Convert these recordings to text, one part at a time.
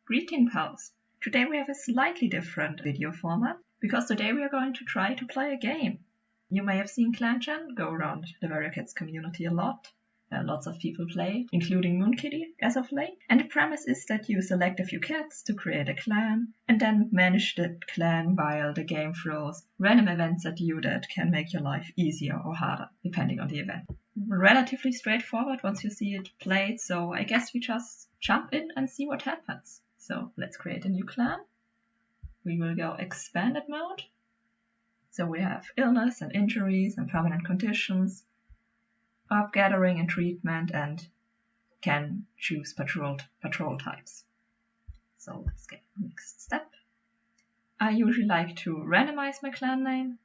Greeting pals! Today we have a slightly different video format, because today we are going to try to play a game. You may have seen ClanGen go around the Warrior Cats community a lot. Lots of people play, including Moonkitti as of late. And the premise is that you select a few cats to create a clan, and then manage the clan while the game throws random events at you that can make your life easier or harder, depending on the event. Relatively straightforward once you see it played, so I guess we just jump in and see what happens. So let's create a new clan. We will go expanded mode. So we have illness and injuries and permanent conditions, herb gathering and treatment, and can choose patrol types. So let's get the next step. I usually like to randomize my clan name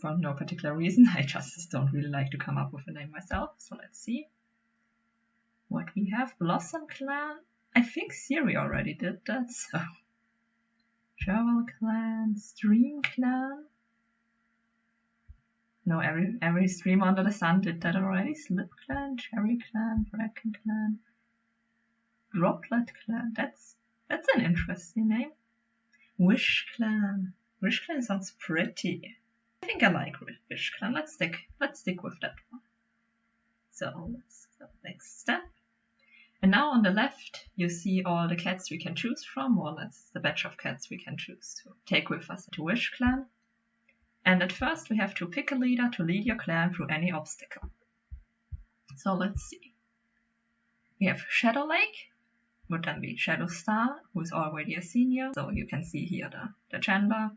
for no particular reason. I just don't really like to come up with a name myself. So let's see what we have. Blossom Clan. I think Siri already did that, so Travel Clan, Stream Clan. No, every streamer under the sun did that already. Slip Clan, Cherry Clan, Bracken Clan, Droplet Clan. That's an interesting name. WishClan. WishClan sounds pretty. I think I like WishClan. Let's stick with that one. So let's go next step. And now on the left, you see all the cats we can choose from, or that's the batch of cats we can choose to take with us to WishClan. And at first, we have to pick a leader to lead your clan through any obstacle. So let's see. We have Shadow Lake, would then be Shadow Star, who is already a senior. So you can see here the gender,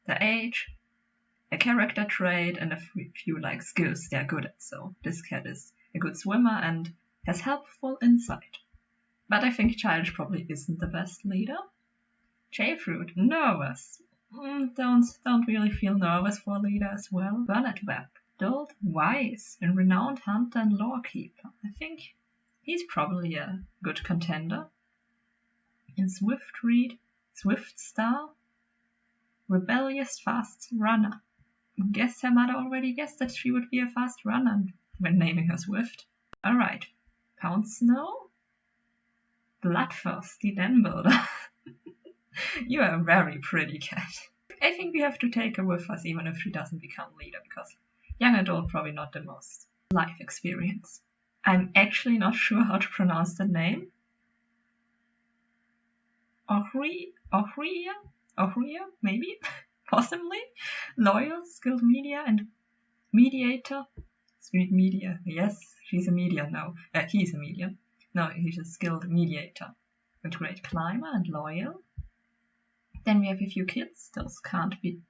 the age, a character trait, and a few like skills they're good at. So this cat is a good swimmer and has helpful insight. But I think Childish probably isn't the best leader. Jayfruit, nervous. Don't really feel nervous for a leader as well. Bernard Webb, dulled, wise, and renowned hunter and lawkeeper. I think he's probably a good contender. In Swift Reed, Swift Star, rebellious fast runner. Guess her mother already guessed that she would be a fast runner when naming her Swift. Alright. Pound Snow, bloodthirsty den builder. You are a very pretty cat. I think we have to take her with us even if she doesn't become leader, because young adult probably not the most life experience. I'm actually not sure how to pronounce the name. Ohria, maybe, possibly. Loyal, skilled media and mediator. Street media, yes, she's a media now. He's a media. No, he's a skilled mediator. A great climber and loyal. Then we have a few kids. Those can't be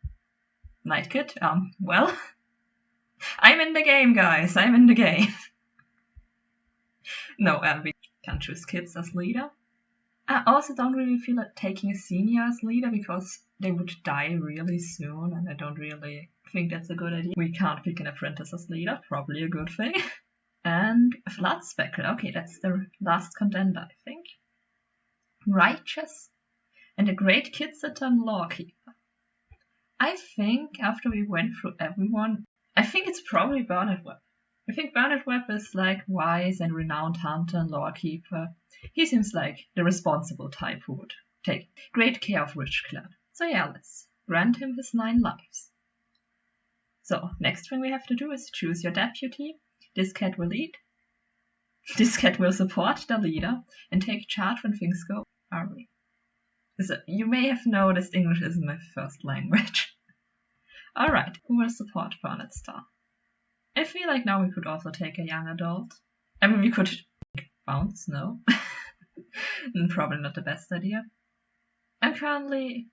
Night Kid. Well, I'm in the game, guys. I'm in the game. No, we can't choose kids as leader. I also don't really feel like taking a senior as leader because they would die really soon, and I don't really think that's a good idea. We can't pick an apprentice as leader, probably a good thing. And a Flood Speckle, okay, that's the last contender, I think. Righteous, and a great kid sitter and lawkeeper. I think after we went through everyone, I think it's probably Bernard Webb. I think Bernard Webb is like wise and renowned hunter and lawkeeper. He seems like the responsible type who would take great care of WishClan. So yeah, let's grant him his 9 lives. So next thing we have to do is choose your deputy. This cat will lead. This cat will support the leader and take charge when things go our way. So you may have noticed English isn't my first language. Alright, who will support Bernard Star? I feel like now we could also take a young adult. I mean, we could bounce, no. Probably not the best idea. I'm currently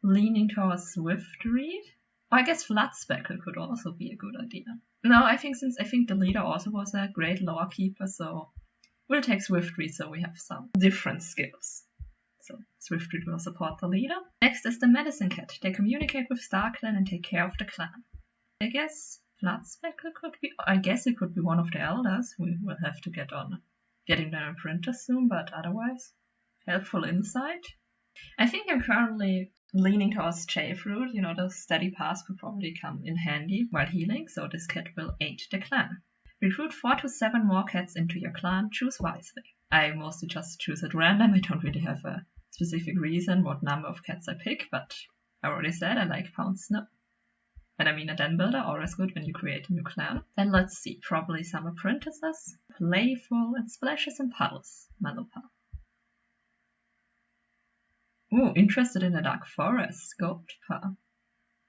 leaning towards Swift Reed. Or I guess Flood Speckle could also be a good idea. No, I think the leader also was a great lawkeeper, so we'll take Swift Reed so we have some different skills. So Swift Reed will support the leader. Next is the Medicine Cat. They communicate with StarClan and take care of the clan. I guess Flood Speckle could be, I guess it could be one of the elders. We will have to get on getting them a printer soon, but otherwise, helpful insight. I think I'm currently leaning towards Jayfruit. You know, the steady pass could probably come in handy while healing, so this cat will aid the clan. Recruit 4 to 7 more cats into your clan. Choose wisely. I mostly just choose at random. I don't really have a specific reason what number of cats I pick, but I already said I like Pound Snow. And I mean a den builder, always good when you create a new clan. Then let's see, probably some apprentices. Playful and splashes and puddles. Mellowpaw. Ooh, interested in a dark forest. Goldpaw.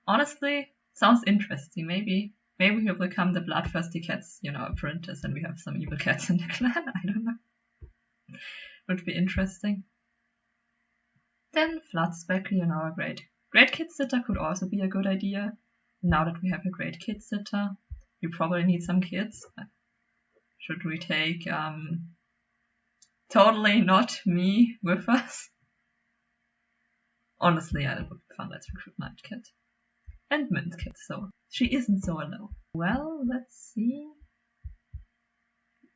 Honestly, sounds interesting. Maybe he'll become the bloodthirsty cats, apprentice, and we have some evil cats in the clan. I don't know. Would be interesting. Then Floodspeckly, a great kid sitter could also be a good idea. Now that we have a great kid sitter, we probably need some kids. Should we take totally not me with us? Honestly, yeah, that would be fun. Let's recruit Night Kid. And Mint Kid, so she isn't so alone. Well, let's see.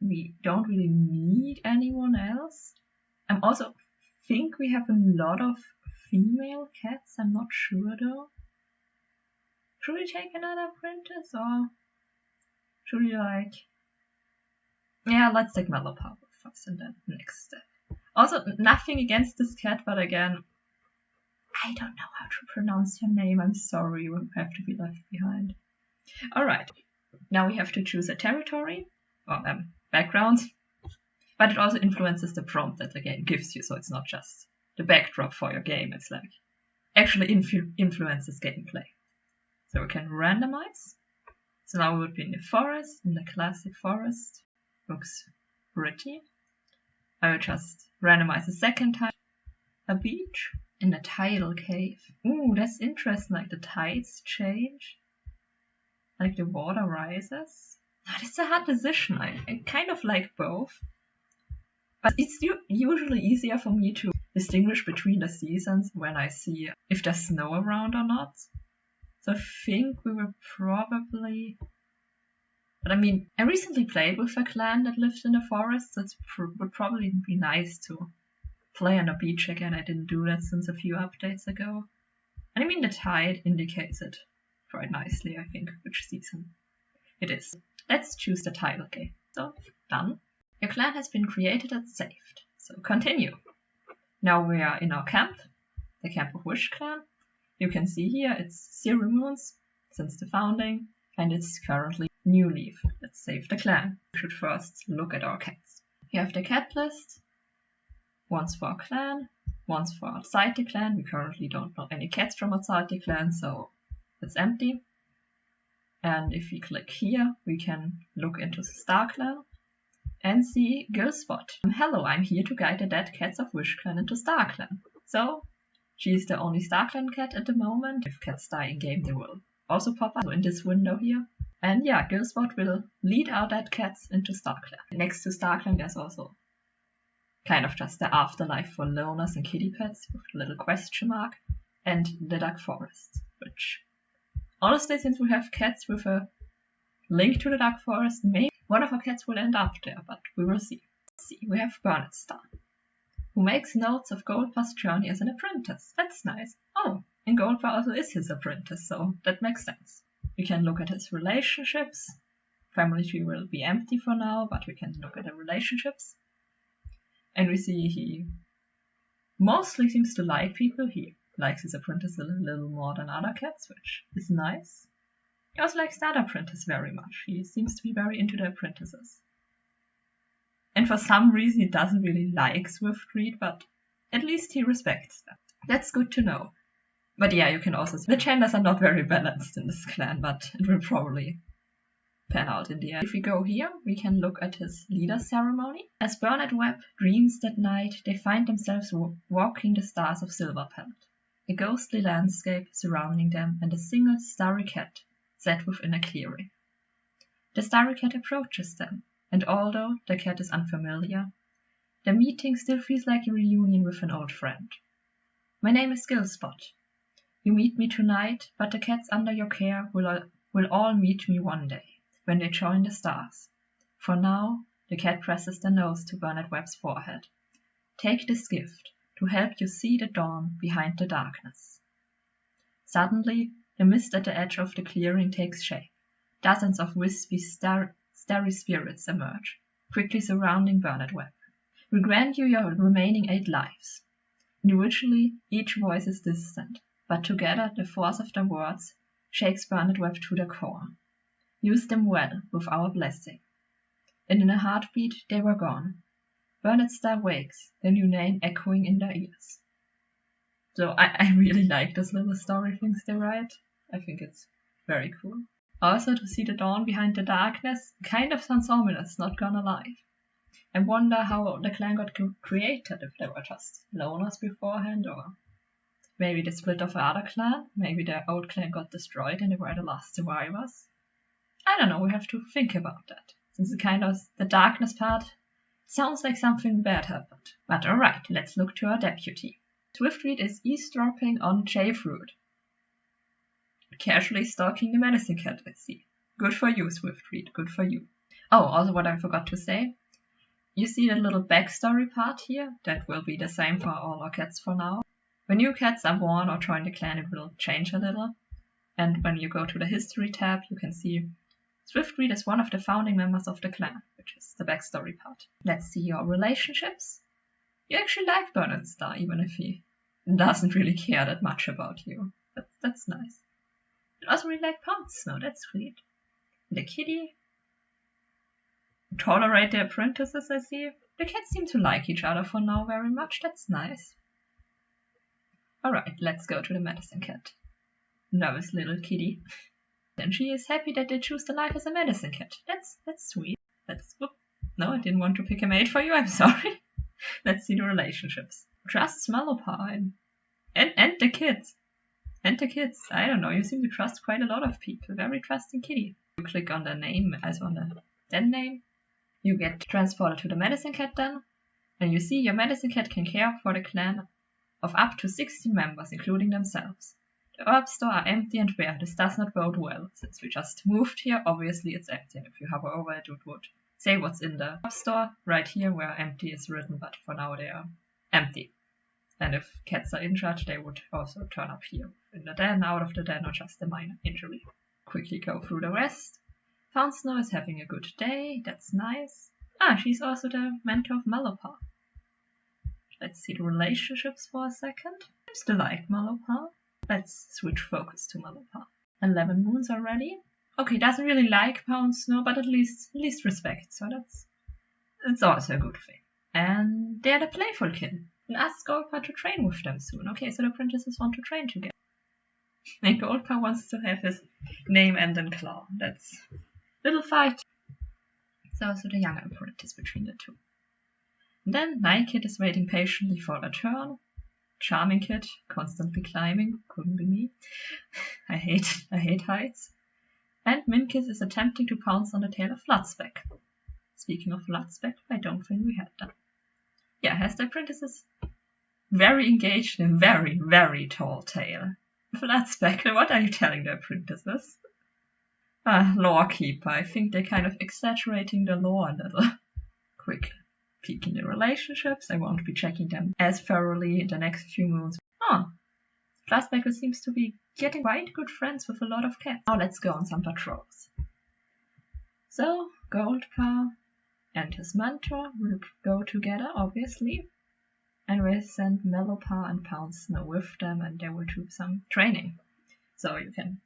We don't really need anyone else. I also think we have a lot of female cats. I'm not sure though. Should we take another apprentice or should we yeah, let's take Mellowpaw first and then next step. Also, nothing against this cat, but again, I don't know how to pronounce your name. I'm sorry, you will have to be left behind. Alright, now we have to choose a territory or background, but it also influences the prompt that the game gives you, so it's not just the backdrop for your game, it's like actually influences gameplay. So we can randomize. So now we would be in the forest, in the classic forest. Looks pretty. I will just randomize a second time. A beach in a tidal cave. Ooh, that's interesting, like the tides change. Like the water rises. That's a hard decision. I kind of like both. But it's usually easier for me to distinguish between the seasons when I see if there's snow around or not. So I think we will probably... But I mean, I recently played with a clan that lived in the forest, so it would probably be nice to play on a beach again. I didn't do that since a few updates ago. And I mean, the tide indicates it quite nicely, I think, which season it is. Let's choose the tidal cave. So, done. Your clan has been created and saved. So, continue. Now we are in our camp, the camp of WishClan. You can see here it's 0 moons since the founding, and it's currently new leaf. Let's save the clan. We should first look at our cats. You have the cat list, once for our clan, once for outside the clan. We currently don't know any cats from outside the clan, so it's empty. And if we click here, we can look into the Star Clan and see Gillspot. Hello, I'm here to guide the dead cats of WishClan into Star Clan. So, she is the only Star Clan cat at the moment. If cats die in game, they will also pop up in this window here. And yeah, Gillspot will lead our dead cats into Star Clan. Next to Star Clan, there's also kind of just the afterlife for loners and kitty pets with a little question mark. And the Dark Forest, which honestly, since we have cats with a link to the Dark Forest, maybe one of our cats will end up there, but we will see. Let's see, we have Bernard Star, who makes notes of Goldpaw's journey as an apprentice. That's nice. Oh, and Goldpaw also is his apprentice, so that makes sense. We can look at his relationships. Family tree will be empty for now, but we can look at the relationships. And we see he mostly seems to like people. He likes his apprentice a little more than other cats, which is nice. He also likes the other apprentice very much. He seems to be very into the apprentices. And for some reason he doesn't really like Swiftread, but at least he respects them. That's good to know. But yeah, you can also see the genders are not very balanced in this clan, but it will probably pan out in the end. If we go here, we can look at his leader ceremony. As Bernard Webb dreams that night, they find themselves walking the stars of Silverpelt, a ghostly landscape surrounding them and a single starry cat set within a clearing. The starry cat approaches them, and although the cat is unfamiliar, the meeting still feels like a reunion with an old friend. My name is Gillspot. You meet me tonight, but the cats under your care will all meet me one day, when they join the stars. For now, the cat presses the nose to Bernard Webb's forehead. Take this gift to help you see the dawn behind the darkness. Suddenly, the mist at the edge of the clearing takes shape. Dozens of wispy, starry spirits emerge, quickly surrounding Bernard Webb. We grant you your remaining 8 lives. Individually, each voice is distant, but together the force of their words shakes Burned Web to the core. Use them well, with our blessing. And in a heartbeat they were gone. Burned Star wakes, the new name echoing in their ears. So I really like those little story things they write. I think it's very cool. Also, to see the dawn behind the darkness kind of sounds ominous, not gonna lie. I wonder how the clan got created, if they were just loners beforehand, or maybe they split off another clan, maybe their old clan got destroyed and they were the last survivors. I don't know, we have to think about that, since the darkness part sounds like something bad happened. But alright, let's look to our deputy. Swiftread is eavesdropping on J-Fruit, casually stalking the medicine cat, I see. Good for you, Swiftread, good for you. Oh, also what I forgot to say. You see the little backstory part here? That will be the same for all our cats for now. When new cats are born or join the clan, it will change a little. And when you go to the history tab, you can see Swiftread is one of the founding members of the clan, which is the backstory part. Let's see your relationships. You actually like Burned Star, even if he doesn't really care that much about you. That's nice. You also really like Pound Snow, that's sweet. The kitty. Tolerate the apprentices, I see. The cats seem to like each other for now very much, that's nice. Alright, let's go to the medicine cat. Nervous little kitty. And she is happy that they choose the life as a medicine cat. That's sweet. No, I didn't want to pick a mate for you, I'm sorry. Let's see the relationships. Trusts Malopar and the kids. And the kids, I don't know, you seem to trust quite a lot of people. Very trusting kitty. You click on the name, as on the den name. You get transported to the medicine cat den. And you see your medicine cat can care for the clan of up to 60 members, including themselves. The herb store are empty and bare. This does not bode well. Since we just moved here, obviously it's empty. And if you hover over it, it would say what's in the herb store right here where empty is written, but for now they are empty. And if cats are injured, they would also turn up here in the den, out of the den, or just a minor injury. Quickly go through the rest. Pound Snow is having a good day. That's nice. She's also the mentor of Malopar. Let's see the relationships for a second. I still like Malopar. Let's switch focus to Malopar. 11 moons already. Okay, doesn't really like Pound Snow, but at least respect. So that's also a good thing. And they're the playful kin. We'll ask Goldpar to train with them soon. Okay, so the apprentices want to train together. And Goldpar wants to have his name end in claw. That's a little fight. So the younger apprentice between the two. And then Nightkid is waiting patiently for a turn. Charming Kid, constantly climbing, couldn't be me. I hate heights. And Minkiss is attempting to pounce on the tail of Floodspeck. Speaking of Floodspeck, I don't think we had that. Yeah, has the apprentice is very engaged in a very, very tall tail. Floodspeck, what are you telling the apprentices? Lore keeper. I think they're kind of exaggerating the lore a little. Quick peek in the relationships. I won't be checking them as thoroughly in the next few moons. Floodspeck seems to be getting quite good friends with a lot of cats. Now let's go on some patrols. So, Goldpar and his mentor will go together, obviously. And we'll send Malopar and Pound Snow with them, and they will do some training. So you can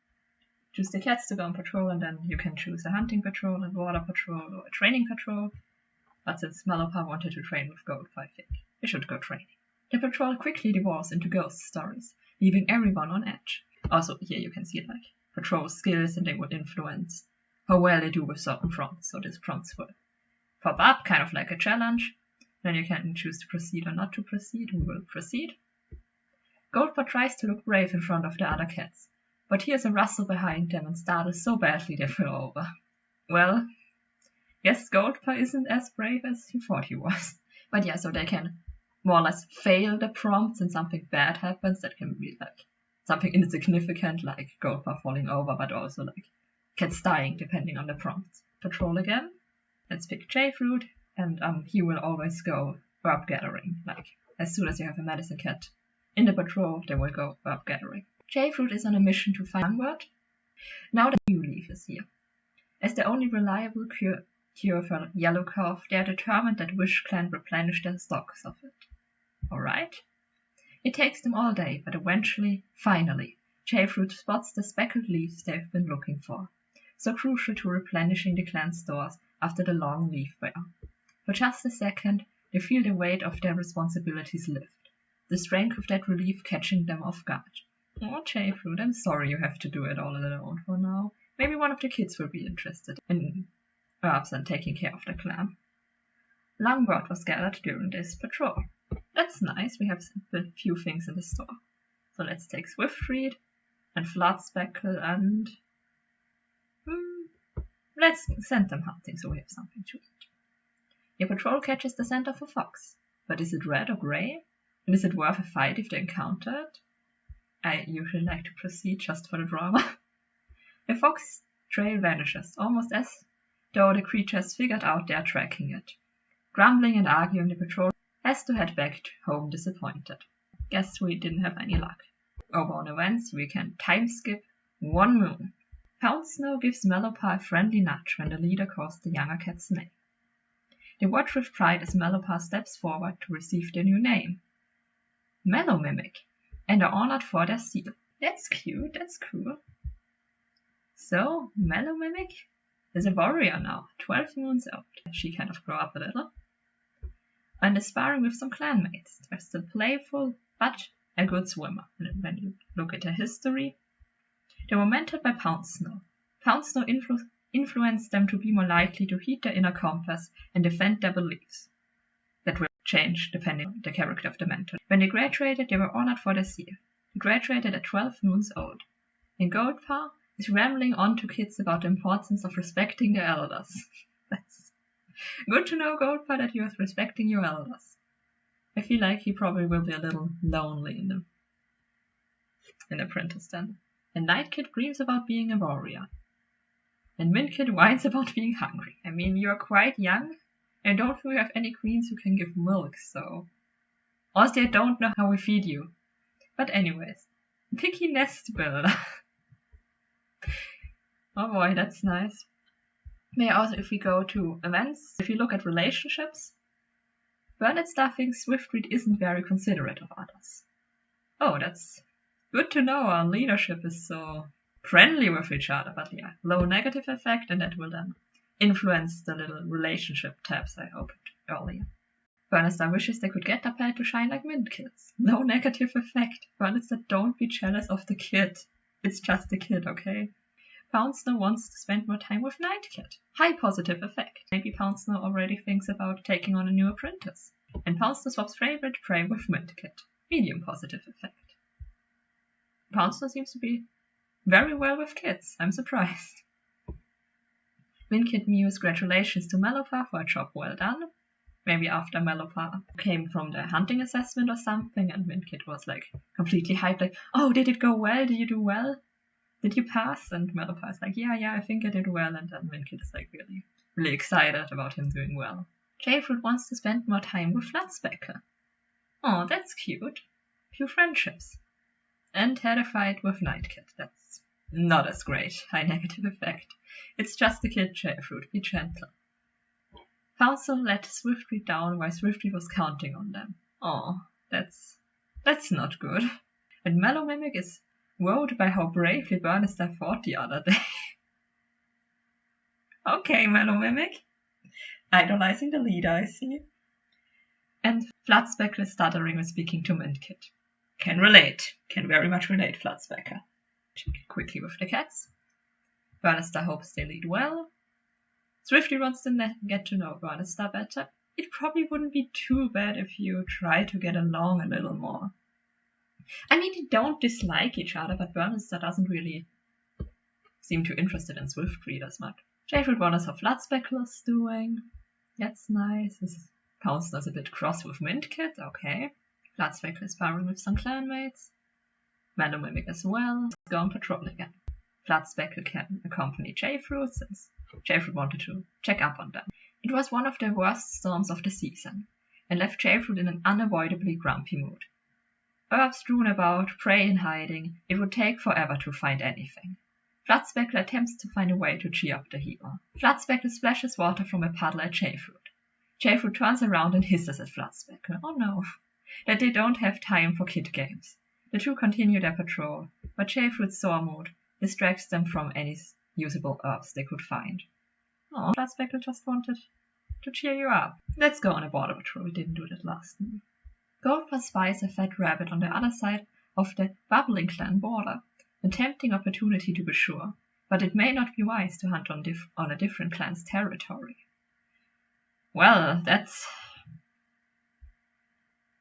choose the cats to go on patrol, and then you can choose a hunting patrol, a water patrol, or a training patrol. But since Malopar wanted to train with Goldpar, I think we should go training. The patrol quickly devolves into ghost stories, leaving everyone on edge. Also, here you can see like patrol skills, and they would influence how well they do with certain prompts. So these prompts will pop up, kind of like a challenge. Then you can choose to proceed or not to proceed. We will proceed. Goldpar tries to look brave in front of the other cats, but hears a rustle behind them and startles so badly they fall over. Well, yes, Goldpar isn't as brave as he thought he was. But yeah, so they can more or less fail the prompts and something bad happens. That can be like something insignificant, like Goldpar falling over, but also like cats dying, depending on the prompts. Patrol again. Let's pick J-Fruit, and he will always go herb gathering. Like, as soon as you have a medicine cat in the patrol, they will go herb gathering. J-Fruit is on a mission to find Sunward. Now the new leaf is here. As the only reliable cure for yellow cough, they are determined that WishClan replenish their stocks of it. Alright. It takes them all day, but eventually, finally, Jayfruit spots the speckled leaves they've been looking for, so crucial to replenishing the clan's stores after the long leaf wear. For just a second, they feel the weight of their responsibilities lift, the strength of that relief catching them off guard. Oh, Jayfruit, I'm sorry you have to do it all alone for now. Maybe one of the kids will be interested in herbs and taking care of the clan. Longboard was gathered during this patrol. That's nice, we have a few things in the store. So let's take Swiftreed and Floodspeckle and let's send them hunting so we have something to eat. Your patrol catches the scent of a fox, but is it red or grey? And is it worth a fight if they encounter it? I usually like to proceed just for the drama. The fox trail vanishes, almost as though the creature has figured out they are tracking it. Grumbling and arguing, the patrol has to head back home disappointed. Guess we didn't have any luck. Over on events, we can time skip 1 moon. Pound Snow gives Mellowpaw a friendly nudge when the leader calls the younger cat's name. They watch with pride as Mellowpaw steps forward to receive their new name, Mellow Mimic, and are honored for their seal. That's cute, that's cool. So, Mellow Mimic is a warrior now, 12 moons old. She kind of grew up a little. And is sparring with some clanmates. They're still playful, but a good swimmer. And when you look at her history, they were mentored by Pound Snow. Pound Snow influenced them to be more likely to heed their inner compass and defend their beliefs. That will change depending on the character of the mentor. When they graduated, they were honored for their seal. They graduated at 12 moons old. And Goldpaw is rambling on to kids about the importance of respecting their elders. That's good to know, Goldpaw, that you're respecting your elders. I feel like he probably will be a little lonely in Apprentice then. And Nightkid dreams about being a warrior. And Mintkid whines about being hungry. I mean, you're quite young, and don't think we have any queens who can give milk, so... Also, I don't know how we feed you. But anyways, Picky Nest Builder. Oh boy, that's nice. Also, if we go to events, if you look at relationships, Bernard Star thinks Swiftreed isn't very considerate of others. Oh, that's good to know. Our leadership is so friendly with each other, but yeah, low negative effect, and that will then influence the little relationship tabs I opened earlier. Bernard Star wishes they could get their pet to shine like Mint Kids. Low negative effect. Bernard Star, don't be jealous of the kid. It's just a kid, okay? Pound Snow wants to spend more time with Nightkid. High positive effect. Maybe Pound Snow already thinks about taking on a new apprentice. And Pound Snow swaps favorite prey with Mintkid. Medium positive effect. Pound Snow seems to be very well with kids. I'm surprised. Mintkid mews congratulations to Mellowpaw for a job well done. Maybe after Mellowpaw came from the hunting assessment or something, and Mintkid was like completely hyped, like, oh, did it go well? Did you do well? Did you pass? And Mellowpaw is like, yeah, I think I did well. And then Mintkid is like really excited about him doing well. Jayfruit wants to spend more time with Floodspeckle. Oh, that's cute. Few friendships. And had a fight with Nightkid. That's not as great. High negative effect. It's just a kid, Jayfruit. Be gentle. Council let Swiftreed down while Swiftreed was counting on them. Oh, that's not good. And Mellow Mimic is wowed by how bravely Burnister fought the other day. Okay, Mellow Mimic. Idolizing the leader, I see. And Floodspeckle is stuttering when speaking to Mintkid. Can relate. Can very much relate, Floodspeckle. Check quickly with the cats. Burnister hopes they lead well. Swiftly wants to get to know Burnister better. It probably wouldn't be too bad if you try to get along a little more. I mean, they don't dislike each other, but Burnister doesn't really seem too interested in Swiftreed as much. Jayfruit wonders how Floodspeckle is doing. That's nice. Pound Snow's a bit cross with Mintkid, okay. Floodspeckle is sparring with some clanmates. Mellow Mimic as well. Let's go on patrol again. Floodspeckle can accompany Jayfruit since Jayfruit wanted to check up on them. It was one of the worst storms of the season, and left Jayfruit in an unavoidably grumpy mood. Herbs strewn about, prey in hiding, it would take forever to find anything. Floodspeckle attempts to find a way to cheer up the hero. Floodspeckle splashes water from a puddle at Jayfruit. Jayfruit turns around and hisses at Floodspeckle. Oh no. that they don't have time for kid games. The two continue their patrol, but Jayfruit's sore mood distracts them from any usable herbs they could find. Oh, Flatspeckle just wanted to cheer you up. Let's go on a border patrol. We didn't do that last time. Goldpaw spies a fat rabbit on the other side of the bubbling clan border. A tempting opportunity to be sure, but it may not be wise to hunt on a different clan's territory. Well,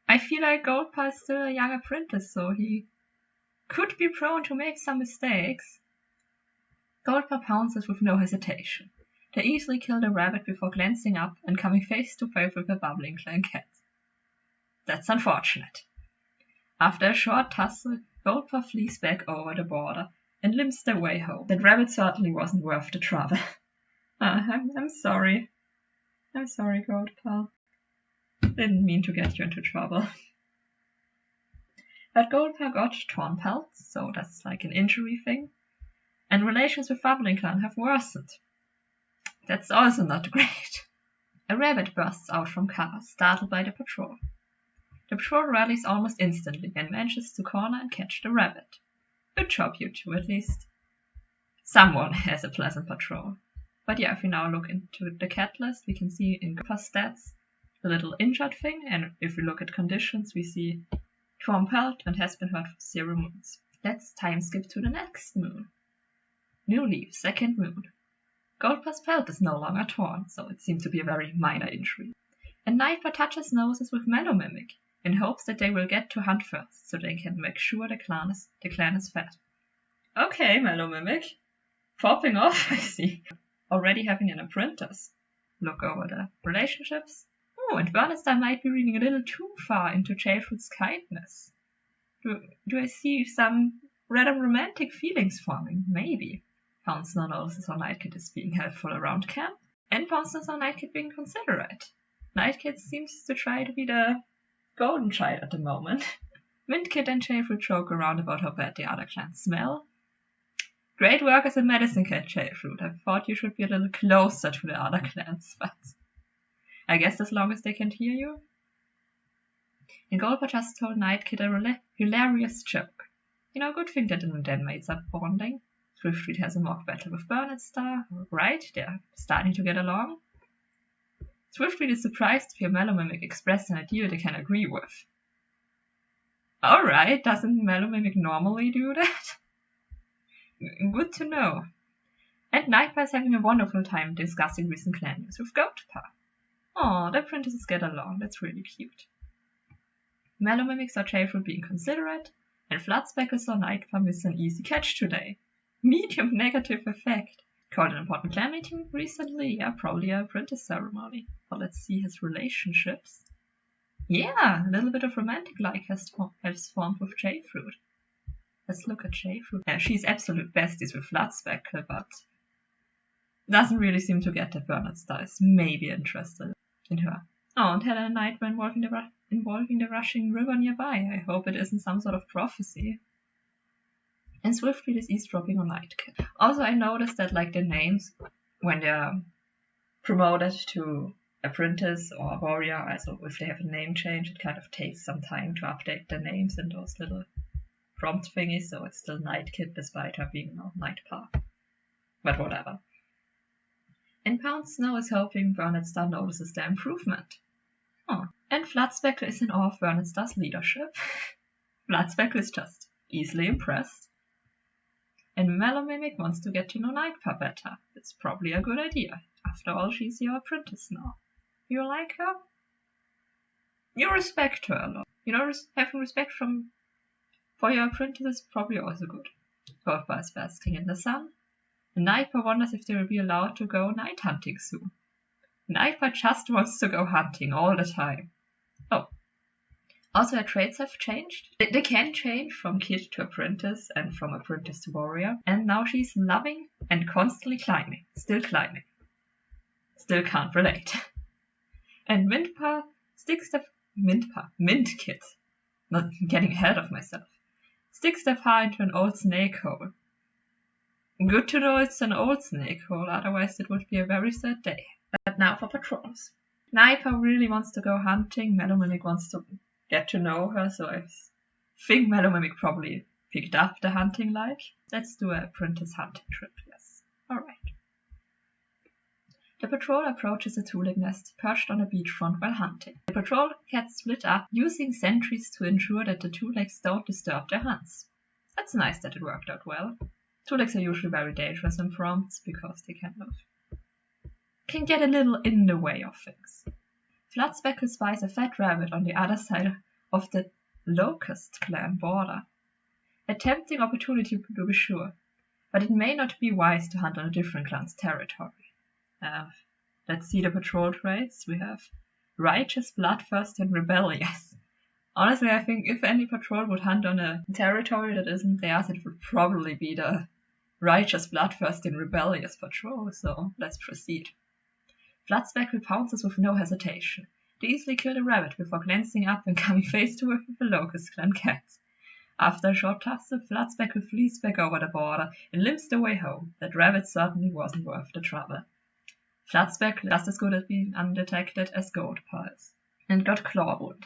I feel like Goldpaw is still a young apprentice, so he could be prone to make some mistakes. Goldpaw pounces with no hesitation. They easily kill the rabbit before glancing up and coming face to face with the bubbling clan cat. That's unfortunate. After a short tussle, Goldpaw flees back over the border and limps their way home. That rabbit certainly wasn't worth the trouble. I'm sorry. I'm sorry, Goldpaw. Didn't mean to get you into trouble. But Goldpaw got torn pelts, so that's like an injury thing. And relations with Bubbling Clan have worsened. That's also not great. A rabbit bursts out from cover, startled by the patrol. The patrol rallies almost instantly and manages to corner and catch the rabbit. Good job, you two, at least. Someone has a pleasant patrol. But yeah, if we now look into the cat list, we can see in Goldpaw's stats the little injured thing, and if we look at conditions, we see torn pelt and has been hurt for 0 moons. Let's time skip to the next moon. New leaf, 2nd moon. Goldpaw's pelt is no longer torn, so it seemed to be a very minor injury. And Nightpaw touches noses with Mellow Mimic, in hopes that they will get to hunt first, so they can make sure the clan is fed. Okay, Mellow Mimic. Popping off, I see. Already having an apprentice. Look over the relationships. Oh, and Bernester might be reading a little too far into Jayfruit's kindness. Do I see some rather romantic feelings forming? Maybe. Pouncenow notices how Nightkit is being helpful around camp, and Pouncenow saw Nightkit being considerate. Nightkit seems to try to be the golden child at the moment. Mintkit and Jayfruit joke around about how bad the other clans smell. Great work as a medicine cat, Jayfruit. I thought you should be a little closer to the other clans, but I guess as long as they can't hear you. And Goldpaw just told Nightkit a hilarious joke. You know, good thing that the den mates are bonding. Swiftfleet has a mock battle with Bernetstar. Right, they're starting to get along. Swiftfleet is surprised to hear Mellow Mimic express an idea they can agree with. Alright, doesn't Mellow Mimic normally do that? Good to know. And Nightpaw is having a wonderful time discussing recent clan news with Goldpaw. Aw, the apprentices get along, that's really cute. Mellow Mimic saw Jayfruit being considerate, and Flatspeckle saw Nightpaw miss an easy catch today. Medium negative effect. Called an important clan meeting recently? Yeah, probably an apprentice ceremony. But let's see his relationships. Yeah, a little bit of romantic like has formed with Jayfruit. Let's look at Jayfruit. Yeah, she's absolute besties with Flatspeckle, but doesn't really seem to get that Bernetstar is maybe interested in her. Oh, and had a nightmare involving the rushing river nearby. I hope it isn't some sort of prophecy. And Swiftfleet is eavesdropping on Nightkit. Also, I noticed that like the names, when they're promoted to apprentice or warrior, also if they have a name change, it kind of takes some time to update the names in those little prompt thingies, so it's still Nightkit despite her being Nightpaw. But whatever. And Pouncenow is hoping Bernetstar notices their improvement. Oh. And Flatspeckle is in awe of Bernetstar's leadership. Flatspeckle is just easily impressed. And Mellow Mimic wants to get to know Nightpaw better. It's probably a good idea. After all, she's your apprentice now. You like her? You respect her a lot. You know, having respect for your apprentice is probably also good. Goldpaw is basking in the sun. And Nightpaw wonders if they will be allowed to go night hunting soon. Nightpaw just wants to go hunting all the time. Oh. Also, her traits have changed. They can change from kid to apprentice and from apprentice to warrior. And now she's loving and constantly climbing. Still climbing. Still can't relate. And Mintkit. Not getting ahead of myself. Sticks their paw into an old snake hole. Good to know it's an old snake hole, otherwise it would be a very sad day. But now for patrols. Nightpaw really wants to go hunting. Mellow Mimic wants to get to know her, so I think Melomimic probably picked up the hunting like. Let's do a apprentice hunting trip, yes. Alright. The patrol approaches a tooling nest perched on a beachfront while hunting. The patrol gets split up, using sentries to ensure that the Tulegs don't disturb their hunts. That's nice that it worked out well. Tulegs are usually very dangerous in prompts because they can get a little in the way of things. Floodspeckle spies a fat rabbit on the other side of the Locust clan border. A tempting opportunity to be sure, but it may not be wise to hunt on a different clan's territory. Let's see the patrol traits. We have righteous, bloodthirsty, and rebellious. Honestly, I think if any patrol would hunt on a territory that isn't theirs, it would probably be the righteous, bloodthirsty, and rebellious patrol, so let's proceed. Floodspeckle pounces with no hesitation. They easily kill the rabbit before glancing up and coming face to face with the Locust clan cats. After a short tussle, Floodspeckle flees back over the border and limps their way home. That rabbit certainly wasn't worth the trouble. Floodspeckle just as good at being undetected as Goldpaw is, and got claw wound.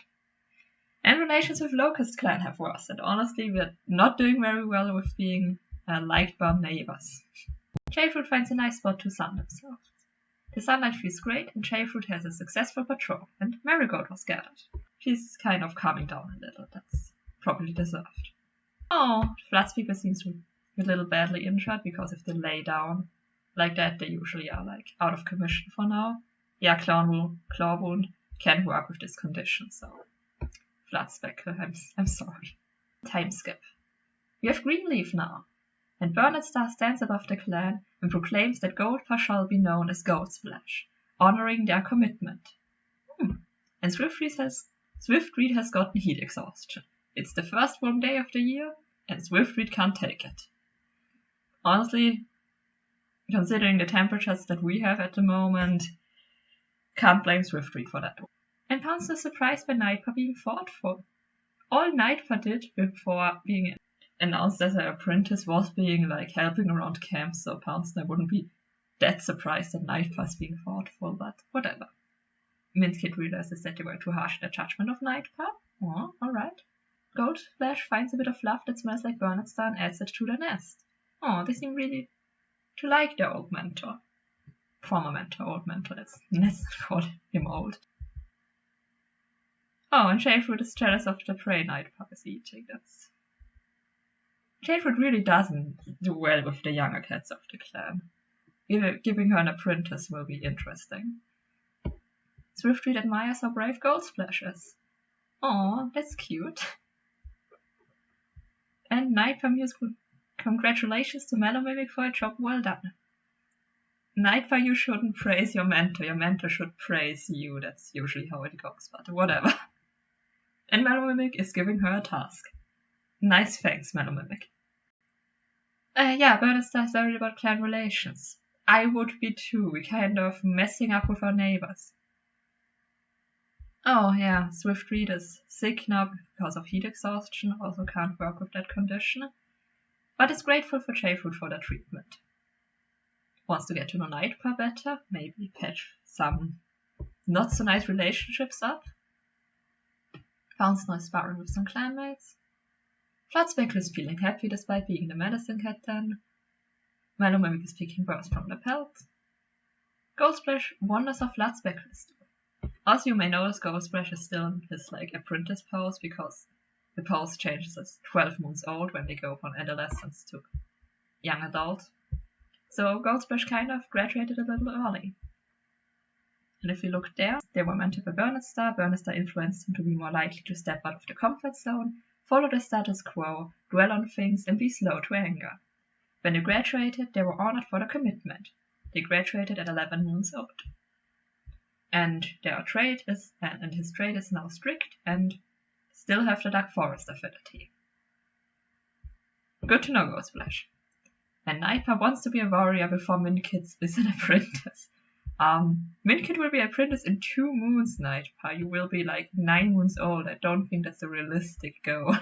And relations with Locust clan have worsened. Honestly, we're not doing very well with being liked by neighbors. Jayfruit finds a nice spot to sun themselves. The sunlight feels great, and Jayfruit has a successful patrol, and Marigold was gathered. She's kind of calming down a little. That's probably deserved. Oh, Floodspeckle seems a little badly injured, because if they lay down like that, they usually are like out of commission for now. Yeah, claw wound can work with this condition, so Floodspeckle, I'm sorry. Time skip. We have Greenleaf now, and Bernard Star stands above the clan and proclaims that Goldpaw shall be known as Goldsplash, honoring their commitment. And Swiftreed has gotten heat exhaustion. It's the first warm day of the year, and Swiftreed can't take it. Honestly, considering the temperatures that we have at the moment, can't blame Swiftreed for that. And Pounce is surprised by Nightpaw being thoughtful. All Nightpaw did before being announced as an apprentice was being like helping around camps, so Pounce wouldn't be that surprised that Nightpaw is being thoughtful, but whatever. Moonkitti realizes that they were too harsh in their judgment of Nightpaw. Oh, alright. Goldsplash finds a bit of fluff that smells like Bernard Star and adds it to their nest. Oh, they seem really to like their old mentor. Former mentor, old mentor, let's call him old. Oh, and Jayfruit is jealous of the prey Nightpaw is eating. Jayfruit really doesn't do well with the younger cats of the clan. Giving her an apprentice will be interesting. Swiftreed admires how brave Goldsplash is. Aw, that's cute. And Nightpaw mews congratulations to Melomimic for a job well done. Nightpaw, you shouldn't praise your mentor should praise you. That's usually how it goes, but whatever. And Melomimic is giving her a task. Nice thanks, Melomimic. Yeah, Bernard Star is worried about clan relations. I would be too. We're kind of messing up with our neighbors. Oh yeah, Swiftreed is sick now because of heat exhaustion, also can't work with that condition, but is grateful for Jayfruit for their treatment. Wants to get to know Nightpaw better, maybe patch some not so nice relationships up. Pounce now is sparring with some clanmates. Floodspeckle is feeling happy despite being the medicine cat then. Melomimic is picking birds from the pelt. Goldsplash wonders how Floodspeckle is doing. As you may notice, Goldsplash is still in his apprentice pose because the pose changes as 12 months old when they go from adolescence to young adult. So Goldsplash kind of graduated a little early. And if you look there, they were mentored by Bernard Star. Bernard Star influenced him to be more likely to step out of the comfort zone, follow the status quo, dwell on things, and be slow to anger. When they graduated, they were honored for their commitment. They graduated at 11 months old. And his trait is now strict and still have the Dark Forest affinity. Good to know, Goldsplash. And Nightpaw wants to be a warrior before Moonkitti is an apprentice. Moonkitti will be apprentice in 2 moons, Nightpaw. You will be 9 months old. I don't think that's a realistic goal.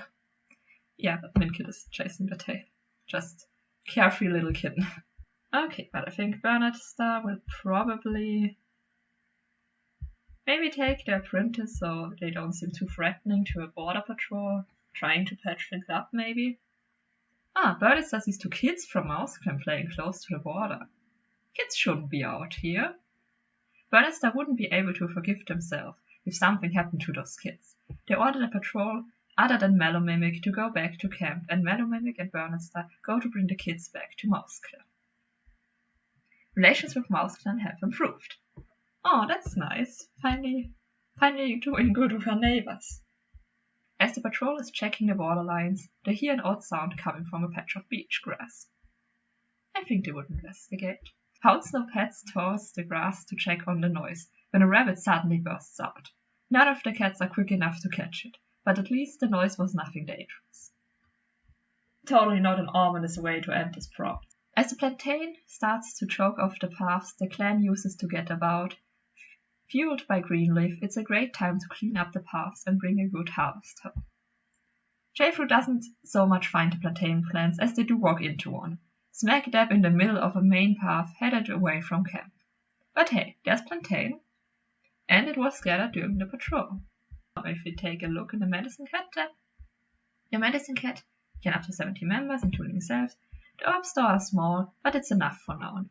Yeah, but Moonkitti is chasing the tail. Just carefree little kitten. Okay, but I think Bernard Star will probably Maybe take their printers so they don't seem too threatening to a border patrol, trying to patch things up maybe. Birdie says these 2 kids from MouseClan playing close to the border. Kids shouldn't be out here. Burnister wouldn't be able to forgive themselves if something happened to those kids. They ordered a patrol other than Mellowmimic to go back to camp, and Mellowmimic and Burnister go to bring the kids back to MouseClan. Relations with MouseClan have improved. Oh, that's nice. Finally doing good with our neighbors. As the patrol is checking the border lines, they hear an odd sound coming from a patch of beach grass. I think they would investigate. Hounslow pets toss the grass to check on the noise, when a rabbit suddenly bursts out. None of the cats are quick enough to catch it, but at least the noise was nothing dangerous. Totally not an ominous way to end this problem. As the plantain starts to choke off the paths the clan uses to get about, fueled by greenleaf, it's a great time to clean up the paths and bring a good harvest home. Jayfru doesn't so much find the plantain plants as they do walk into one, smack dab in the middle of a main path headed away from camp. But hey, there's plantain, and it was gathered during the patrol. If we take a look in the Medicine Cat tab, the Medicine Cat can up to 70 members, including themselves. The herb store are small, but it's enough for now.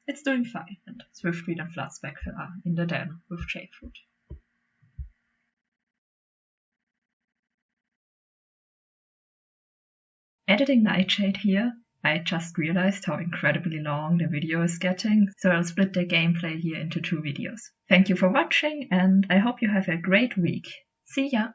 It's doing fine, and Swiftweed and Floodspeckle are in the den with Jayfruit. Editing Nightshade here. I just realized how incredibly long the video is getting, so I'll split the gameplay here into 2 videos. Thank you for watching, and I hope you have a great week. See ya!